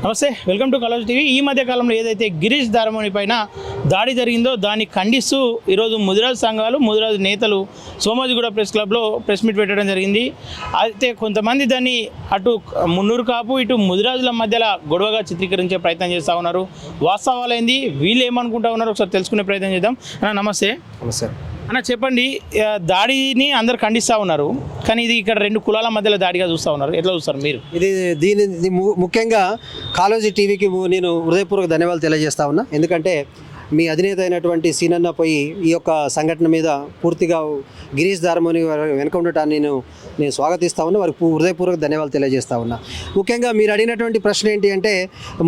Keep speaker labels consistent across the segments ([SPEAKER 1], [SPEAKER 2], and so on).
[SPEAKER 1] నమస్తే, welcome to colours TV. ఈ మధ్య కాలంలో ఏదైతే గిరీష్ దారమోని పైన దాడి జరిగిందో దాన్ని ఖండిస్తూ ఈరోజు ముదిరాజు సంఘాలు, ముదిరాజు నేతలు సోమాజిగూడ ప్రెస్ క్లబ్లో ప్రెస్ మీట్ పెట్టడం జరిగింది. అయితే కొంతమంది దాన్ని అటు మున్నూరు కాపు ఇటు ముదిరాజుల మధ్యలో గొడవగా చిత్రీకరించే ప్రయత్నం చేస్తూ ఉన్నారు. వాస్తవాలు ఏంది, వీళ్ళు ఏమనుకుంటా ఉన్నారో ఒకసారి తెలుసుకునే ప్రయత్నం చేద్దాం. నమస్తే.
[SPEAKER 2] నమస్తే
[SPEAKER 1] అన్న, చెప్పండి. దాడిని అందరు ఖండిస్తూ ఉన్నారు, కానీ ఇది ఇక్కడ రెండు కులాల మధ్యలో దాడిగా చూస్తూ ఉన్నారు. ఎట్లా చూస్తారు మీరు?
[SPEAKER 2] దీని ముఖ్యంగా కాళోజీ టీవీకి నేను హృదయపూర్వక ధన్యవాదాలు తెలియజేస్తా ఉన్నా. ఎందుకంటే మీ అధినేత అయినటువంటి సీనన్న పోయి ఈ యొక్క సంఘటన మీద పూర్తిగా గిరీష్ దారమోని వెనక ఉండటాన్ని నేను స్వాగతిస్తా ఉన్నా. వారికి హృదయపూర్వక ధన్యవాదాలు తెలియజేస్తా ఉన్నా. ముఖ్యంగా మీరు అడిగినటువంటి ప్రశ్న ఏంటి అంటే,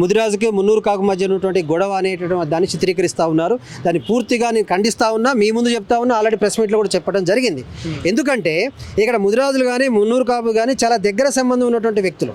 [SPEAKER 2] ముదిరాజుకి మున్నూరు కాకు మధ్య ఉన్నటువంటి గొడవ అనేటటువంటి దాన్ని చిత్రీకరిస్తూ ఉన్నారు. దాన్ని పూర్తిగా నేను ఖండిస్తూ ఉన్నా. మీ ముందు చెప్తా ఉన్నా, ఆల్రెడీ ప్రెస్ మీట్లో కూడా చెప్పడం జరిగింది. ఎందుకంటే ఇక్కడ ముదిరాజులు కానీ మున్నూరు కాపు కానీ చాలా దగ్గర సంబంధం ఉన్నటువంటి వ్యక్తులు.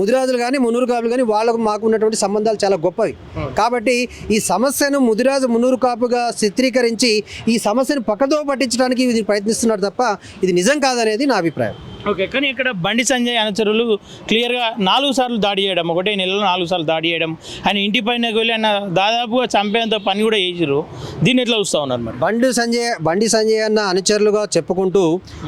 [SPEAKER 2] ముదిరాజులు కానీ మున్నూరు కాపులు కానీ వాళ్ళకు మాకు ఉన్నటువంటి సంబంధాలు చాలా గొప్పవి. కాబట్టి ఈ సమస్యను ముదిరాజు మున్నూరు కాపుగా చిత్రీకరించి ఈ సమస్యను పక్కదో పట్టించడానికి ఇది ప్రయత్నిస్తున్నారు తప్ప ఇది నిజం కాదనేది నా అభిప్రాయం.
[SPEAKER 1] ఓకే, కానీ ఇక్కడ బండి సంజయ్ అనుచరులు క్లియర్గా 4 సార్లు దాడి చేయడం, ఒకటే నెలలో 4 సార్లు దాడి చేయడం, ఆయన ఇంటి పైన వెళ్ళి ఆయన దాదాపుగా చంపేంత పని కూడా చేసిరు. దీన్ని ఎట్లా చూస్తూ ఉన్నారు మరి?
[SPEAKER 2] బండి సంజయ్ అన్న అనుచరులుగా చెప్పుకుంటూ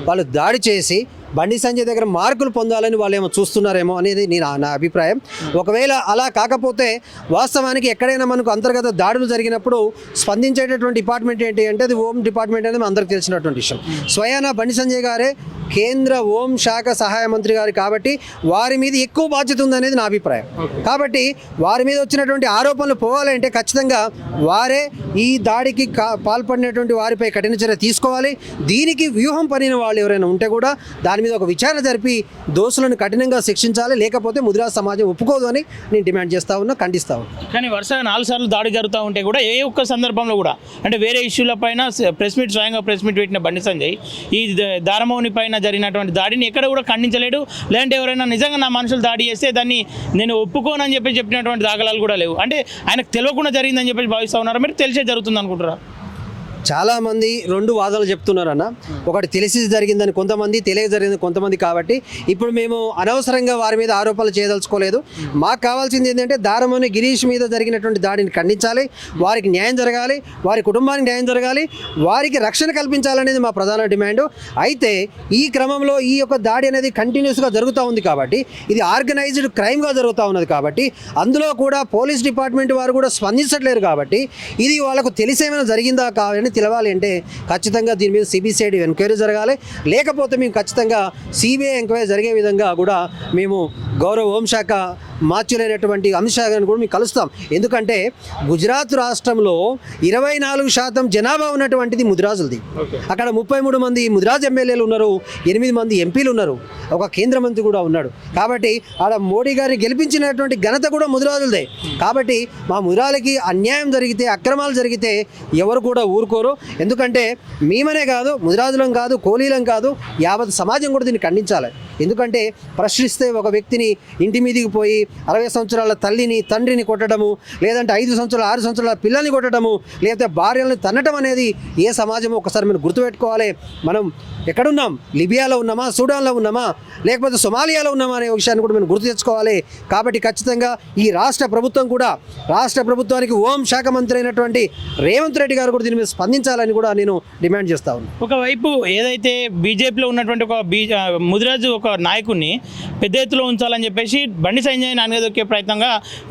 [SPEAKER 2] వాళ్ళు దాడి చేసి బండి సంజయ్ దగ్గర మార్కులు పొందాలని వాళ్ళు ఏమో చూస్తున్నారేమో అనేది నా అభిప్రాయం. ఒకవేళ అలా కాకపోతే వాస్తవానికి ఎక్కడైనా మనకు అంతర్గత దాడులు జరిగినప్పుడు స్పందించేటటువంటి డిపార్ట్మెంట్ ఏంటి అంటే అది హోమ్ డిపార్ట్మెంట్ అనేది అందరికి తెలిసినటువంటి విషయం. స్వయానా బండి సంజయ్ గారే కేంద్ర హోం శాఖ సహాయ మంత్రి గారు కాబట్టి వారి మీద ఎక్కువ బాధ్యత ఉందనేది నా అభిప్రాయం. కాబట్టి వారి మీద వచ్చినటువంటి ఆరోపణలు పోవాలంటే ఖచ్చితంగా వారే ఈ దాడికి పాల్పడినటువంటి వారిపై కఠిన చర్య తీసుకోవాలి. దీనికి వ్యూహం పనిన వాళ్ళు ఎవరైనా ఉంటే కూడా దాని మీద ఒక విచారణ జరిపి దోషులను కఠినంగా శిక్షించాలి. లేకపోతే ముదిరాజు సమాజం ఒప్పుకోదు అని నేను డిమాండ్ చేస్తా ఉన్నా, ఖండిస్తా ఉన్నా.
[SPEAKER 1] కానీ వరుసగా 4 సార్లు దాడి జరుగుతూ ఉంటే కూడా ఏ ఒక్క సందర్భంలో కూడా అంటే వేరే ఇష్యూల పైన స్వయంగా ప్రెస్ మీట్ పెట్టిన బండి సంజయ్ ఈ దారమోని పైన జరిగినటువంటి దాడిని ఎక్కడ కూడా ఖండించలేడు. లేదంటే ఎవరైనా నిజంగా నా మనుషులు దాడి చేస్తే దాన్ని నేను ఒప్పుకోనని చెప్పినటువంటి దాఖలాలు కూడా లేవు. అంటే ఆయనకు తెలియకుండా జరిగిందని చెప్పి భావిస్తూ ఉన్నారు. మీరు తెలిసే జరుగుతుంది అనుకుంటారా?
[SPEAKER 2] చాలామంది 2 వాదనలు చెప్తున్నారన్న. ఒకటి తెలిసి జరిగిందని కొంతమంది, తెలియక జరిగిందని కొంతమంది. కాబట్టి ఇప్పుడు మేము అనవసరంగా వారి మీద ఆరోపణలు చేయదలుచుకోలేదు. మాకు కావాల్సింది ఏంటంటే దారమోని గిరీష్ మీద జరిగినటువంటి దాడిని ఖండించాలి, వారికి న్యాయం జరగాలి, వారి కుటుంబానికి న్యాయం జరగాలి, వారికి రక్షణ కల్పించాలనేది మా ప్రధాన డిమాండ్. అయితే ఈ క్రమంలో ఈ యొక్క దాడి అనేది కంటిన్యూస్గా జరుగుతూ ఉంది కాబట్టి ఇది ఆర్గనైజ్డ్ క్రైమ్గా జరుగుతూ ఉన్నది కాబట్టి అందులో కూడా పోలీస్ డిపార్ట్మెంట్ వారు కూడా స్పందించట్లేరు. కాబట్టి ఇది వాళ్ళకు తెలిసేమైనా జరిగిందా కావాలని తెలవాలి అంటే ఖచ్చితంగా దీని మీద సిబిసిఐడి ఎంక్వైరీ జరగాలి. లేకపోతే మేము ఖచ్చితంగా సిబిఐ ఎంక్వైరీ జరిగే విధంగా కూడా మేము గౌరవ హోంశాఖ మార్చులైనటువంటి అమిత్ షా గారిని కూడా మేము కలుస్తాం. ఎందుకంటే గుజరాత్ రాష్ట్రంలో 24% జనాభా ఉన్నటువంటిది ముదిరాజులది. అక్కడ 33 మంది ముదిరాజు ఎమ్మెల్యేలు ఉన్నారు, 8 మంది ఎంపీలు ఉన్నారు, ఒక కేంద్ర మంత్రి కూడా ఉన్నాడు. కాబట్టి ఆడ మోడీ గారిని గెలిపించినటువంటి ఘనత కూడా ముదిరాజులదే. కాబట్టి మా ముదిరాలకి అన్యాయం జరిగితే, అక్రమాలు జరిగితే ఎవరు కూడా ఊరుకోరు. ఎందుకంటే మేమనే కాదు, ముదిరాజులం కాదు, కోలీలం కాదు, యావత్ సమాజం కూడా దీన్ని ఖండించాలి. ఎందుకంటే ప్రశ్నిస్తే ఒక వ్యక్తిని ఇంటి మీదికి పోయి 60 సంవత్సరాల తల్లిని తండ్రిని కొట్టడము, లేదంటే 5 సంవత్సరాల 6 సంవత్సరాల పిల్లల్ని కొట్టడము, లేకపోతే భార్యలను తన్నటం అనేది ఏ సమాజం ఒకసారి మనం గుర్తుపెట్టుకోవాలి. మనం ఎక్కడున్నాం? లిబియాలో ఉన్నామా, సూడాన్లో ఉన్నామా, లేకపోతే సొమాలియాలో ఉన్నామా అనే విషయాన్ని కూడా మనం గుర్తు తెచ్చుకోవాలి. కాబట్టి ఖచ్చితంగా ఈ రాష్ట్ర ప్రభుత్వానికి హోం శాఖ మంత్రి అయినటువంటి రేవంత్ రెడ్డి గారు కూడా దీని మీద స్పందించాలని కూడా నేను డిమాండ్ చేస్తా ఉన్నాను.
[SPEAKER 1] ఒకవైపు ఏదైతే బీజేపీలో ఉన్నటువంటి ఒక ముదిరాజు ఒక నాయకుడిని పెద్ద ఎత్తులో ఉంచాలని చెప్పేసి బండి సంజయ్ని అనగదొక్కే ప్రయత్నంగా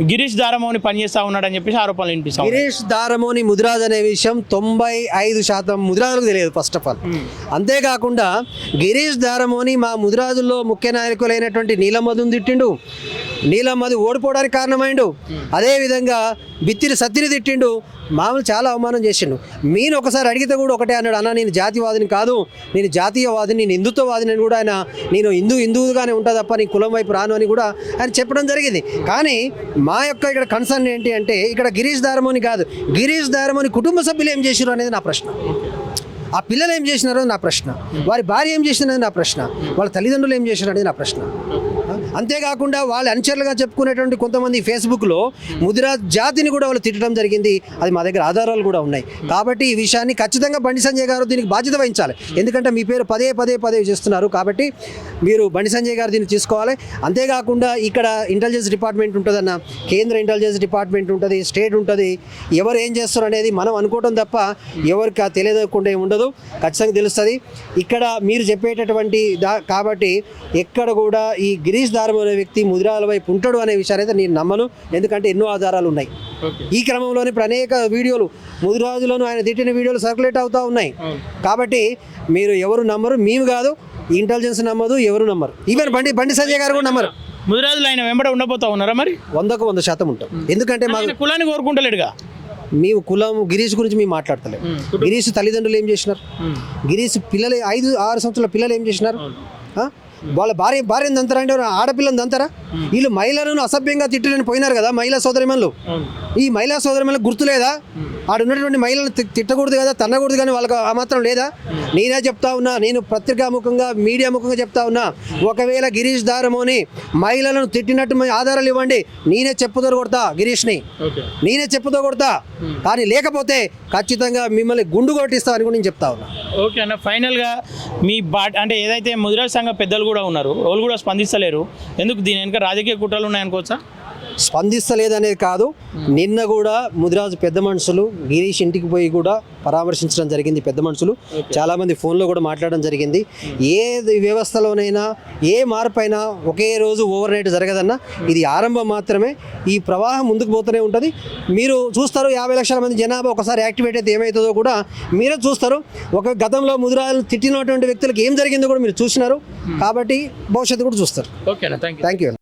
[SPEAKER 1] గిరీష్ దారమోని పనిచేస్తూ ఉన్నాడని చెప్పేసి ఆరోపణలు వినిపిస్తాయి.
[SPEAKER 2] గిరీష్ దారమోని ముదిరాజు అనే విషయం 95% ముదిరాజులకు తెలియదు ఫస్ట్ ఆఫ్ ఆల్. అంతేకాకుండా గిరీష్ దారమోని మా ముదిరాజుల్లో ముఖ్య నాయకులైనటువంటి నీలమ్మధుని తిట్టిండు, నీలమ్మధు ఓడిపోవడానికి కారణమైండు. అదేవిధంగా బిత్తిరి సత్తిని తిట్టిండు, మామూలు చాలా అవమానం చేసిండు. నేను ఒకసారి అడిగితే కూడా ఒకటే అన్నాడు, అన్న నేను జాతివాదిని కాదు, నేను జాతీయవాదిని, నేను హిందుత్వవాదిని అని కూడా ఆయన, నేను హిందువుగానే ఉంటా తప్ప నీ కులం వైపు రాను అని కూడా ఆయన చెప్పడం జరిగింది. కానీ మా యొక్క ఇక్కడ కన్సర్న్ ఏంటి అంటే ఇక్కడ గిరీష్ దారమోని కాదు, గిరీష్ దారమోని కుటుంబ సభ్యులు ఏం చేసిరు అనేది నా ప్రశ్న. ఆ పిల్లలు ఏం చేసినారో నా ప్రశ్న, వారి భార్య ఏం చేసినారో నా ప్రశ్న, వాళ్ళ తల్లిదండ్రులు ఏం చేసినారో అనేది నా ప్రశ్న. అంతేకాకుండా వాళ్ళు అనుచరులుగా చెప్పుకునేటువంటి కొంతమంది ఫేస్బుక్లో ముదిరాజ్ జాతిని కూడా వాళ్ళు తిట్టడం జరిగింది. అది మా దగ్గర ఆధారాలు కూడా ఉన్నాయి. కాబట్టి ఈ విషయాన్ని ఖచ్చితంగా బండి సంజయ్ గారు దీనికి బాధ్యత వహించాలి. ఎందుకంటే మీ పేరు పదే చేస్తున్నారు. కాబట్టి మీరు బండి సంజయ్ గారు దీన్ని తీసుకోవాలి. అంతేకాకుండా ఇక్కడ ఇంటెలిజెన్స్ డిపార్ట్మెంట్ ఉంటుందన్న, కేంద్ర ఇంటెలిజెన్స్ డిపార్ట్మెంట్ ఉంటుంది, స్టేట్ ఉంటుంది. ఎవరు ఏం చేస్తారు అనేది మనం అనుకోవడం తప్ప ఎవరికి తెలియకుండా ఉండదు. ఖచ్చితంగా తెలుస్తుంది. ఇక్కడ మీరు చెప్పేటటువంటి కాబట్టి ఎక్కడ కూడా ఈ గిరీష్ దారం అనే వ్యక్తి ముదిరాల వైపు ఉంటాడు అనే విషయాన్ని అయితే నేను నమ్మను. ఎందుకంటే ఎన్నో ఆధారాలు ఉన్నాయి. ఈ క్రమంలోనే ఇప్పుడు అనేక వీడియోలు ముదిరాజులను ఆయన తిట్టిన వీడియోలు సర్క్యులేట్ అవుతూ ఉన్నాయి. కాబట్టి మీరు ఎవరు నమ్మరు, మేము కాదు, ఇంటెలిజెన్స్ నమ్మదు, ఎవరు నమ్మరు. ఈవెన్ బండి సంజయ్ గారు కూడా నమ్మరు.
[SPEAKER 1] ముదిరాజులు ఆయన వెంబడ ఉండబోతా ఉన్నారా మరి?
[SPEAKER 2] 100% ఉంటాం. ఎందుకంటే మాకు
[SPEAKER 1] కులాన్ని కోరుకుంటలేడుగా.
[SPEAKER 2] మేము కులం గిరీష్ గురించి మేము మాట్లాడతలేము. గిరీష్ తల్లిదండ్రులు ఏం చేసినారు? గిరీష్ పిల్లలు 5-6 సంవత్సరాల పిల్లలు ఏం చేసినారు? వాళ్ళ భార్యను దంతారా అంటే ఆడపిల్లని దంతారా? వీళ్ళు మహిళలను అసభ్యంగా తిట్టడానికి పోయినారు కదా మహిళా సోదరిమణులు. ఈ మహిళా సోదరిమణులకు గుర్తు లేదా? ఆడ ఉన్నటువంటి మహిళలను తిట్టకూడదు కదా, తన్నకూడదు కానీ వాళ్ళకి ఆ మాత్రం లేదా? నేనే చెప్తా ఉన్నా, నేను పత్రికాముఖంగా మీడియా ముఖంగా చెప్తా ఉన్నా, ఒకవేళ గిరీష్ దారమోని మహిళలను తిట్టినట్టు ఆధారాలు ఇవ్వండి, నేనే చెప్పుతో కొడతా గిరీష్ని, నేనే చెప్పుతో కొడతా. కానీ లేకపోతే ఖచ్చితంగా మిమ్మల్ని గుండు కొట్టిస్తా అని కూడా నేను చెప్తా ఉన్నా.
[SPEAKER 1] ఓకే అన్న, ఫైనల్గా మీ అంటే ఏదైతే ముదిరాజ్ సంఘ పెద్దలు కూడా ఉన్నారు, వాళ్ళు కూడా స్పందిస్తలేరు. ఎందుకు దీని వెనుక రాజకీయ కుట్రలు ఉన్నాయనుకోవచ్చా?
[SPEAKER 2] స్పందిస్తలేదనేది కాదు, నిన్న కూడా ముదిరాజు పెద్ద మనుషులు గిరీష్ ఇంటికి పోయి కూడా పరామర్శించడం జరిగింది. పెద్ద మనుషులు చాలామంది ఫోన్లో కూడా మాట్లాడడం జరిగింది. ఏ వ్యవస్థలోనైనా ఏ మార్పు అయినా ఒకే రోజు ఓవర్ నైట్ జరగదన్న, ఇది ఆరంభం మాత్రమే. ఈ ప్రవాహం ముందుకు పోతూనే ఉంటుంది. మీరు చూస్తారు 50 లక్షల మంది జనాభా ఒకసారి యాక్టివేట్ అయితే ఏమవుతుందో కూడా మీరే చూస్తారు. ఒక గతంలో ముదిరాజులు తిట్టినటువంటి వ్యక్తులకు ఏం జరిగిందో కూడా మీరు చూసినారు. కాబట్టి భవిష్యత్తు కూడా చూస్తారు.
[SPEAKER 1] ఓకేనా, థ్యాంక్ యూ.